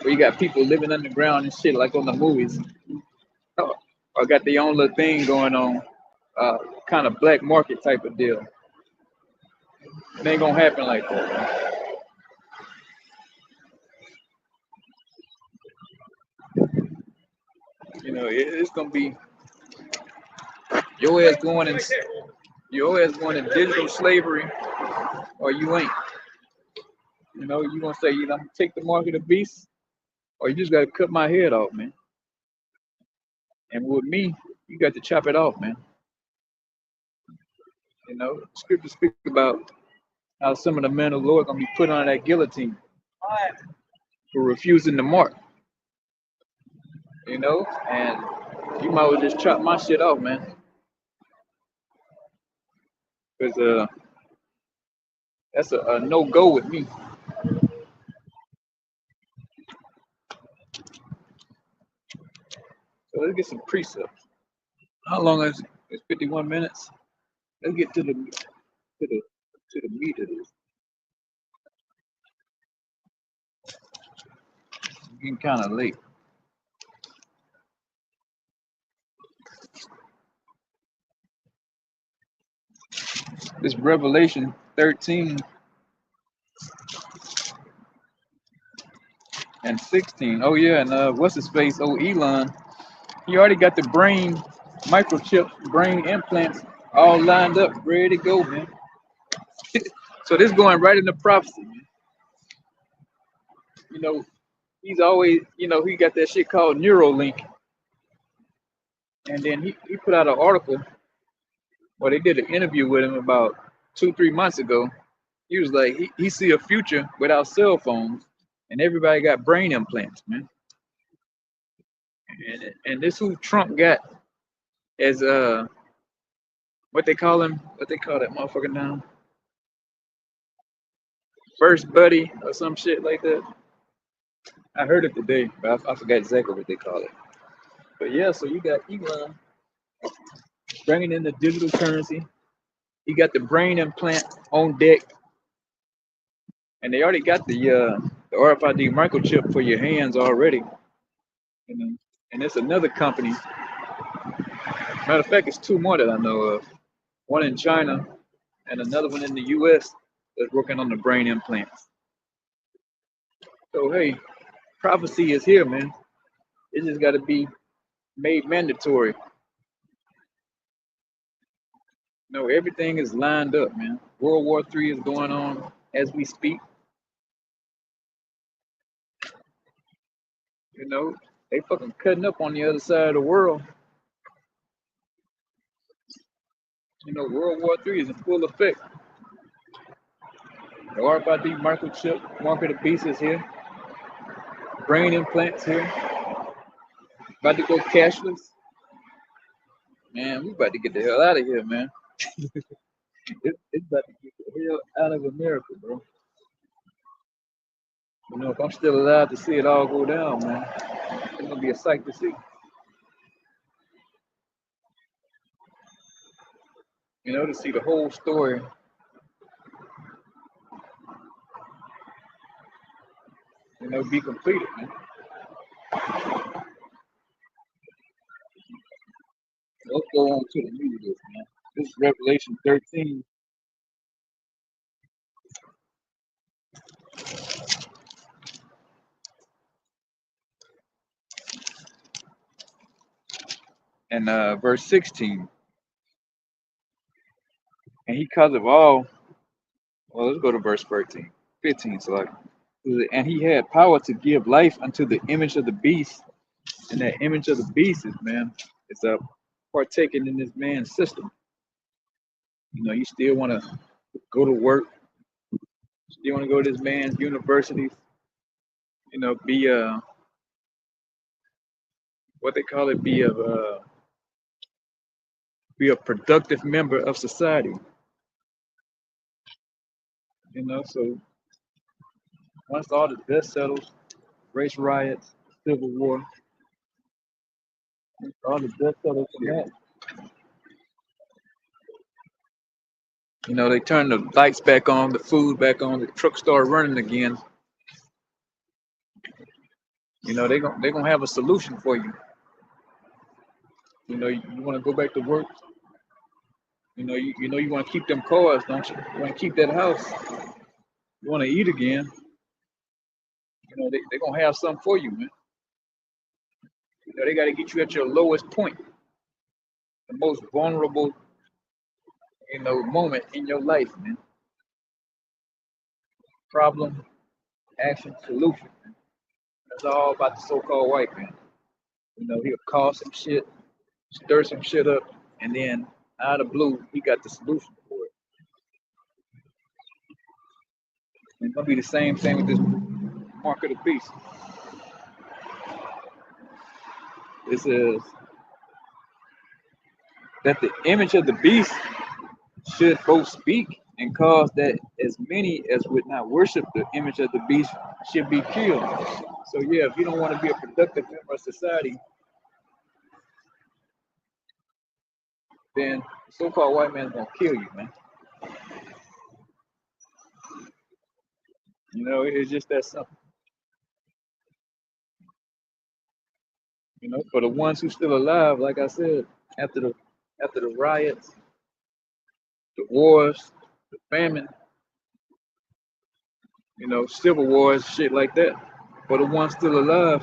Where you got people living underground and shit like on the movies. Or got their own little thing going on, kind of black market type of deal. It ain't gonna happen like that, man. You know, it's gonna be your ass going in, your ass going in digital slavery, or you ain't. You know, you gonna say, you know, I'm gonna take the market of beasts, or you just gotta cut my head off, man. And with me, you got to chop it off, man. You know, scripture speak about how some of the men of the Lord gonna be put on that guillotine for refusing the mark. You know, and you might well just chop my shit off, man. Cause that's a no go with me. So let's get some precepts. How long is it? It's 51 minutes. Let's get to the to the meat of this. It's getting kind of late. This Revelation 13 and 16. Oh yeah, and what's his face? Oh, Elon. He already got the brain microchip, brain implants all lined up, ready to go, man. So this going right into prophecy, man. You know, he's always, you know, he got that shit called Neuralink. And then he put out an article, well, they did an interview with him about 2, 3 months ago. He was like, he see a future without cell phones, and everybody got brain implants, man. And this who Trump got as what they call him, what they call that motherfucker now, first buddy or some shit like that. I heard it today, but I forgot exactly what they call it. But yeah, so you got Elon bringing in the digital currency. He got the brain implant on deck, and they already got the RFID microchip for your hands already. You know, and it's another company. Matter of fact, it's two more that I know of. One in China and another one in the U.S. that's working on the brain implants. So hey, prophecy is here, man. It just got to be made mandatory. No, everything is lined up, man. World War III is going on as we speak. You know, they fucking cutting up on the other side of the world. You know, World War III is in full effect. The RFID microchip, market of beast is here. Brain implants here. About to go cashless. Man, we about to get the hell out of here, man. It's about to get the hell out of America, bro. You know, if I'm still alive to see it all go down, man, it's gonna be a sight to see. You know, to see the whole story. You know, be completed, man. Let's go on to the meat of this, man. This is Revelation 13. And verse 16. And he causeth all, well, let's go to verse 15. So like, and he had power to give life unto the image of the beast. And that image of the beast is, man, it's partaking in this man's system. You know, you still want to go to work, still want to go to this man's universities, you know, be what they call it, be be a productive member of society. So once all the dust settles, race riots, civil war, once all the dust settles from that, they turn the lights back on, the food back on, the truck start running again. They're gonna have a solution for you. You want to go back to work. You want to keep them cars, don't you? You want to keep that house. You want to eat again. They're gonna have something for you, man. They got to get you at your lowest point, the most vulnerable, moment in your life, man. Problem, action, solution. Man. That's all about the so-called white man. He'll cause some shit, stir some shit up, and then out of the blue, he got the solution for it. And it's gonna be the same thing with this mark of the beast. This is that the image of the beast should both speak and cause that as many as would not worship the image of the beast should be killed. So yeah, if you don't want to be a productive member of society, then the so-called white man's gonna kill you, man. It's just that simple. For the ones who still alive, like I said, after the riots, the wars, the famine, civil wars, shit like that. For the ones still alive,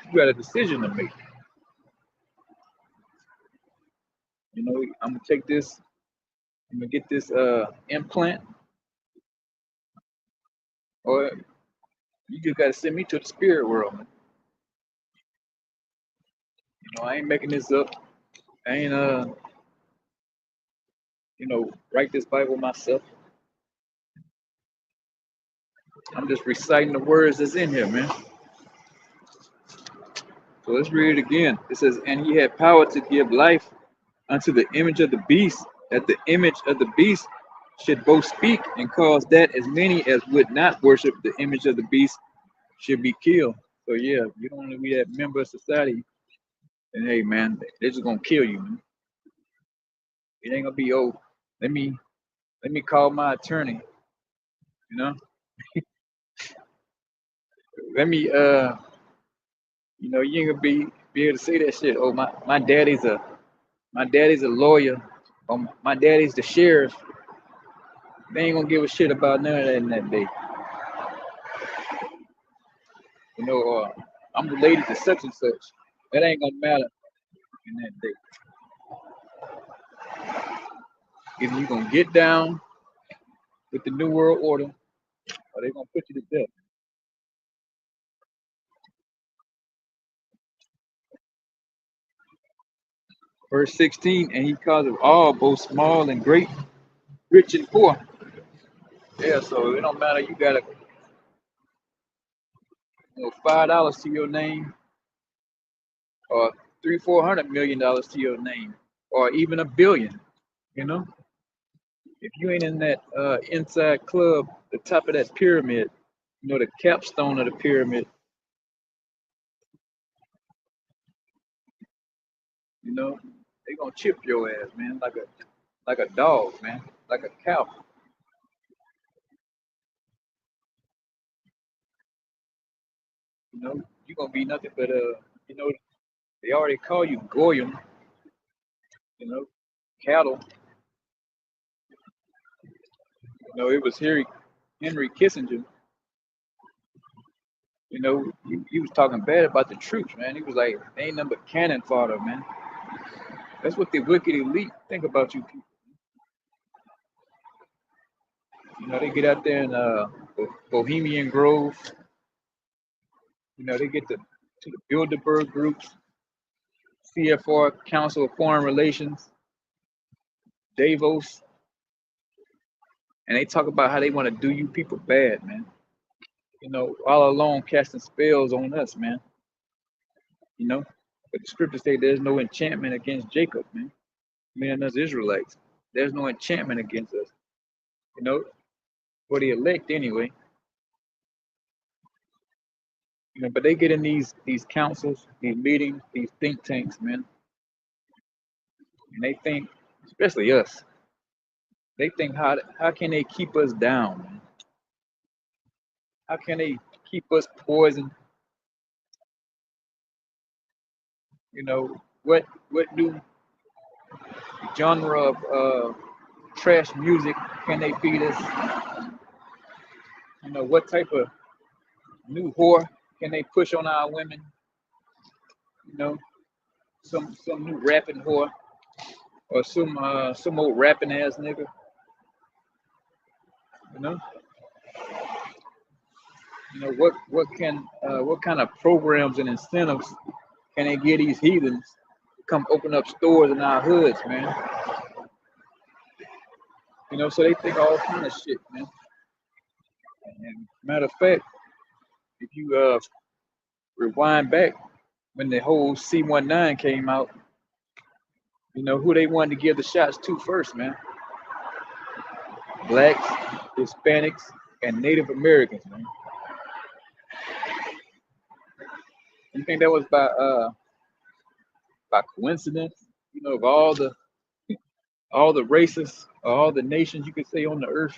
you got a decision to make. I'm gonna take this. I'm gonna get this implant, or you just gotta send me to the spirit world, man. I ain't making this up. I ain't write this Bible myself. I'm just reciting the words that's in here, man. So let's read it again. It says, and he had power to give life unto the image of the beast, that the image of the beast should both speak and cause that as many as would not worship the image of the beast should be killed. So yeah, if you don't want to be that member of society, then hey man, they're just gonna kill you, man. It ain't gonna be let me call my attorney, you know. Let me you ain't gonna be able to say that shit. Oh, my daddy's a lawyer, or my daddy's the sheriff. They ain't gonna give a shit about none of that in that day. I'm related to such and such. That ain't gonna matter in that day. Either you gonna get down with the New World Order, or they gonna put you to death. Verse 16, and he causeth all, both small and great, rich and poor. Yeah, so it don't matter. You got $5 to your name, or $300-400 million to your name, or even $1 billion. If you ain't in that inside club, the top of that pyramid, the capstone of the pyramid, they gonna chip your ass, man, like a dog, man, like a cow. You gonna be nothing but they already call you goyim, cattle. It was Henry Kissinger. He was talking bad about the troops, man. He was like, they ain't nothing but cannon fodder, man. That's what the wicked elite think about you people. They get out there in Bohemian Grove. They get to the Bilderberg groups, CFR, Council of Foreign Relations, Davos, and they talk about how they want to do you people bad, man. All along casting spells on us, man. But the scriptures say there's no enchantment against Jacob, man. Meaning us Israelites. There's no enchantment against us. You know, for the elect anyway. You know, but they get in these councils, these meetings, these think tanks, man, and they think, especially us, they think how can they keep us down, man? How can they keep us poisoned? You know, what new genre of trash music can they feed us? You know, what type of new whore can they push on our women? You know, some new rapping whore or some old rapping ass nigga. You know, what kind of programs and incentives can they get these heathens to come open up stores in our hoods, man? You know, so they think all kind of shit, man. And matter of fact, if you rewind back when the whole C-19 came out, you know who they wanted to give the shots to first, man? Blacks, Hispanics, and Native Americans, man. You think that was by coincidence? You know, of all the races, all the nations you could say on the earth,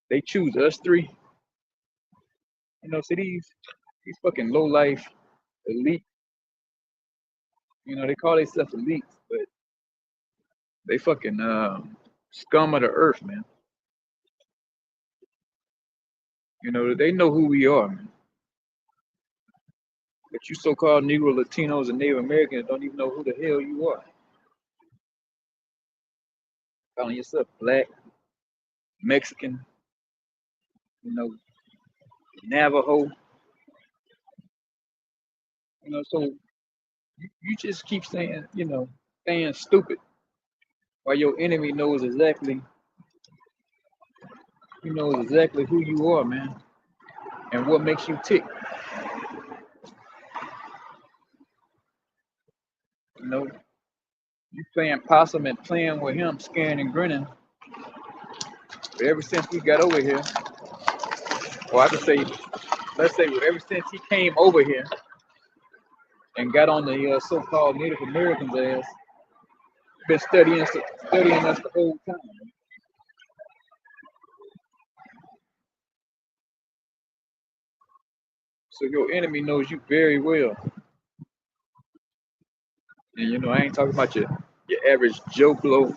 they choose us three. You know, see these fucking low life elite. You know, they call themselves elites, but they fucking scum of the earth, man. You know, they know who we are, man. But you so-called Negro, Latinos, and Native Americans don't even know who the hell you are. Calling yourself black, Mexican, you know, Navajo. You know, so you just keep saying, you know, staying stupid while your enemy knows exactly, he knows exactly who you are, man, and what makes you tick. You know, you playing possum and playing with him, scaring and grinning. But ever since we got over here, or I could say, let's say, ever since he came over here and got on the so-called Native Americans' ass, been studying us the whole time. So your enemy knows you very well. And you know, I ain't talking about your average Joe Blow,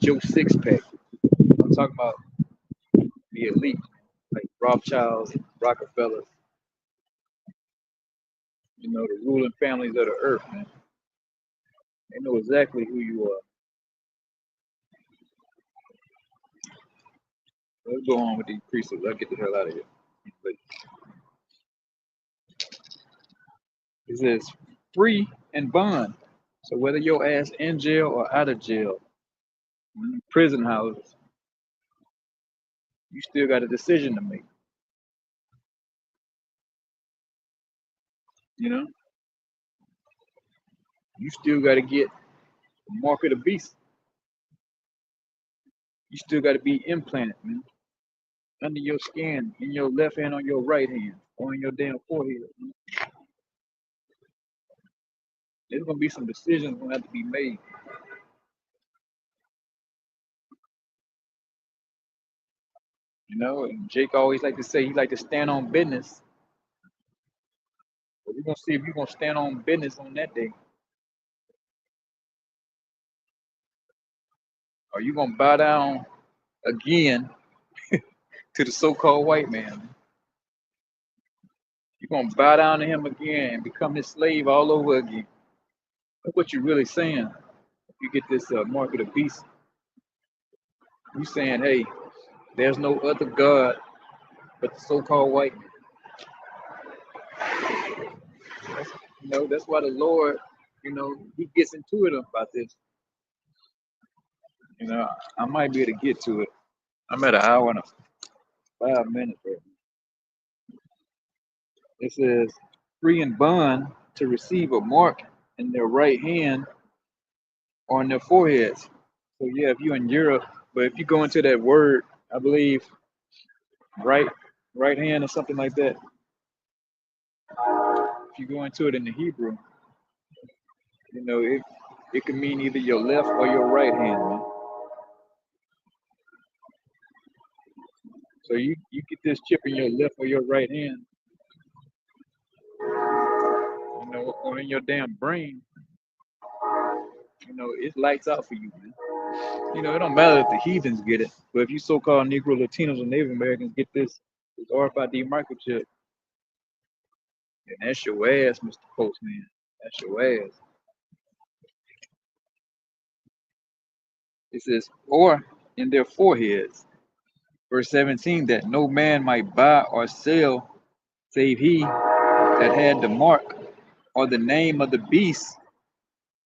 Joe Six Pack. I'm talking about the elite, like Rothschilds, Rockefellers, you know, the ruling families of the earth, man. They know exactly who you are. Let's go on with these precepts. I'll get the hell out of here. It says free and bond. So whether your ass in jail or out of jail, prison houses, you still got a decision to make. You know, you still got to get the mark of the beast. You still got to be implanted, man, under your skin, in your left hand, on your right hand, or on your damn forehead. Man. There's gonna be some decisions gonna have to be made. You know, and Jake always like to say he like to stand on business. But we're gonna see if you're gonna stand on business on that day. Or you gonna bow down again to the so-called white man. You're gonna bow down to him again and become his slave all over again. That's what you're really saying. If you get this mark of the beast, you saying, hey, there's no other God but the so-called white man. You know, that's why the Lord, you know, he gets into it about this. You know, I might be able to get to it. I'm at an hour and 5 minutes right now. It says free and bond to receive a mark and their right hand on their foreheads. So yeah, if you're in Europe, but if you go into that word, I believe right right hand or something like that. If you go into it in the Hebrew, it could mean either your left or your right hand, man. So you get this chip in your left or your right hand, or in your damn brain, it lights out for you, man. It don't matter if the heathens get it, but if you so-called Negro, Latinos, or Native Americans get this RFID microchip, then that's your ass, Mr. Postman. That's your ass. It says, or in their foreheads. Verse 17, that no man might buy or sell save he that had the mark or the name of the beast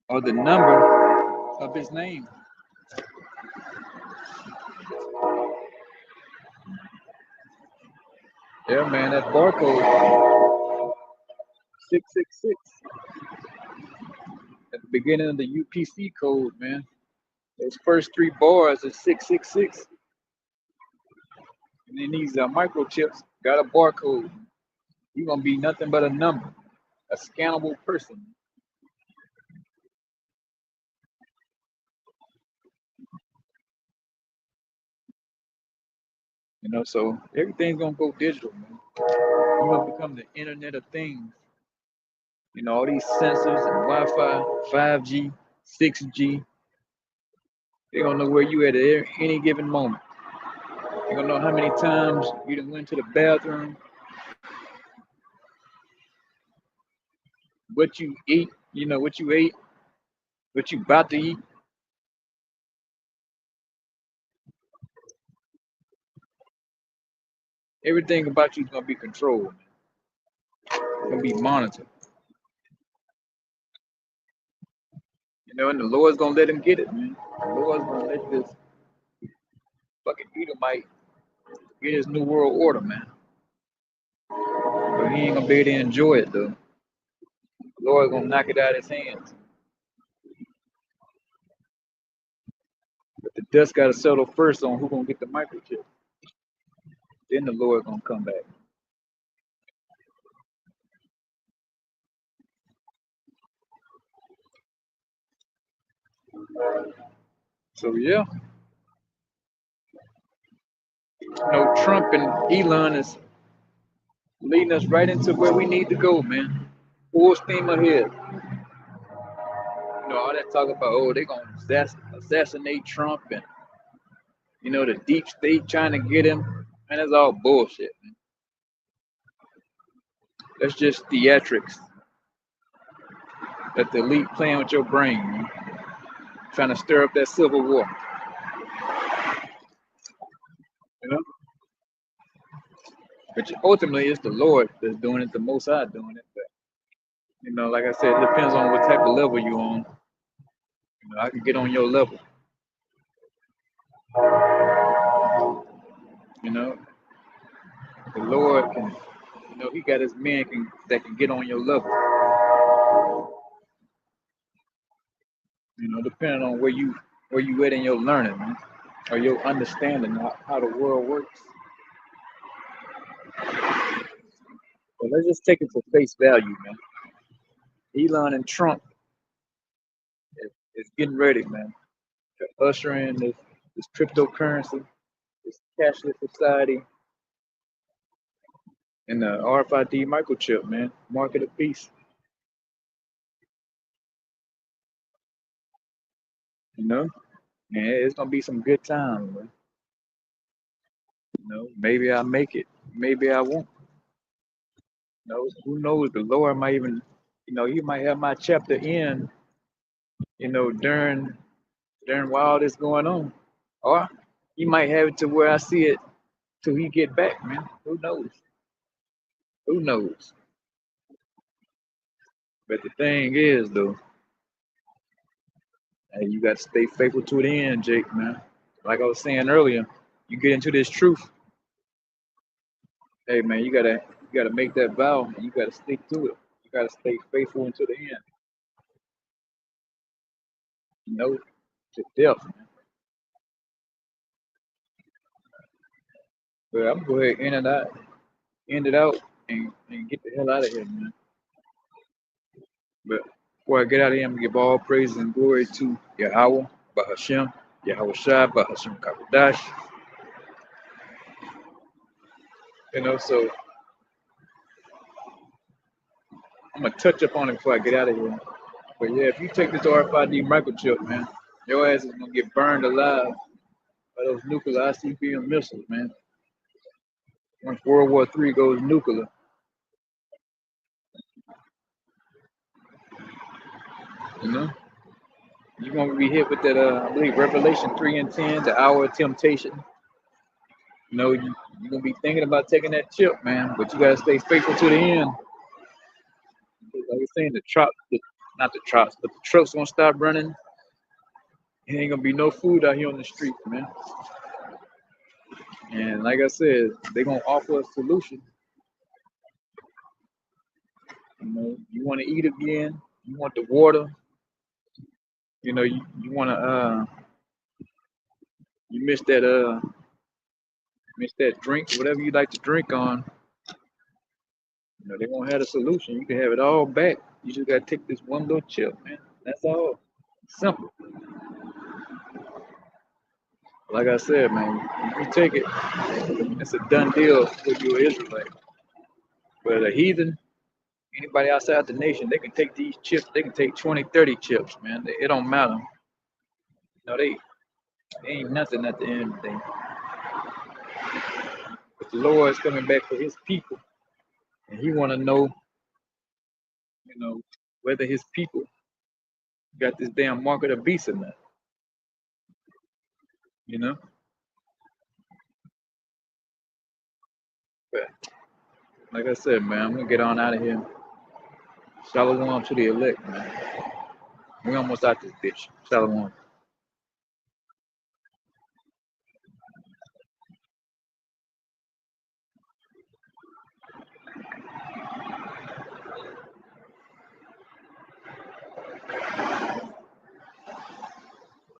or the number of his name. Yeah, man, that barcode 666 at the beginning of the UPC code, man. Those first three bars is 666. And then these microchips got a barcode. You're gonna be nothing but a number, a scannable person. So everything's gonna go digital, man. You're gonna become the Internet of Things. All these sensors and Wi-Fi, 5G, 6G, they're gonna know where you at any given moment. They're gonna know how many times you done went to the bathroom, what you eat, what you ate, what you about to eat. Everything about you is gonna be controlled. It's gonna be monitored. And the Lord's gonna let him get it, man. The Lord's gonna let this fucking Edomite get his new world order, man. But he ain't gonna be able to enjoy it though. The Lord's gonna knock it out of his hands. But the dust gotta settle first on who gonna get the microchip. Then the Lord gonna come back. So yeah. Trump and Elon is leading us right into where we need to go, man. Full steam ahead. All that talk about, they're gonna assassinate Trump and the deep state trying to get him, man, that's all bullshit, man. That's just theatrics. That the elite playing with your brain, man. Trying to stir up that civil war. But ultimately, it's the Lord that's doing it, the Most High doing it. But, like I said, it depends on what type of level you're on. I can get on your level. The Lord can, he got his men that can get on your level. Depending on where you at in your learning, man, or your understanding how the world works. But let's just take it for face value, man. Elon and Trump is getting ready, man, to usher in this cryptocurrency, this cashless society, and the RFID microchip, man, market of peace. And it's gonna be some good times, man. Maybe I'll make it, maybe I won't. Who knows? The Lord might even, he might have my chapter end, during while all this going on, or he might have it to where I see it till he get back, man. Who knows? Who knows? But the thing is, though, hey, you got to stay faithful to the end, Jake, man. Like I was saying earlier, you get into this truth. Hey, man, you gotta make that vow, and you gotta stick to it. You gotta stay faithful until the end. you know, to death, man. But I'm gonna go ahead and end it out, and get the hell out of here, man. But before I get out of here, I'm gonna give all praise and glory to Yahweh, Bahashem, Yahweh Shai, Bahashem Kabadash. You know, so I'm gonna touch up on it before I get out of here. But yeah, if you take this RFID microchip, man, your ass is gonna get burned alive by those nuclear ICBM missiles, man. Once World War III goes nuclear, you know, you're gonna be hit with that. I believe Revelation 3 and 10, the hour of temptation. You know, you're gonna be thinking about taking that chip, man, but you gotta stay faithful to the end. Like I was saying, not the trucks, but the trucks gonna stop running. It ain't gonna be no food out here on the street, man. And like I said, they're gonna offer a solution. You know, you want to eat again, you want the water, you know, you want to you miss that drink, whatever you like to drink on. You know, they won't have a solution. You can have it all back. You just gotta take this one little chip, man. That's all. Simple. Like I said, man, if you take it, it's a done deal with you Israelite. But a heathen, anybody outside the nation, they can take these chips. They can take 20, 30 chips, man. It don't matter. No, they ain't nothing at the end of the day. But the Lord is coming back for his people. And he want to know, you know, whether his people got this damn mark of the beast or not. You know? But like I said, man, I'm going to get on out of here. Shalom to the elect, man. We almost out this bitch. Shalom.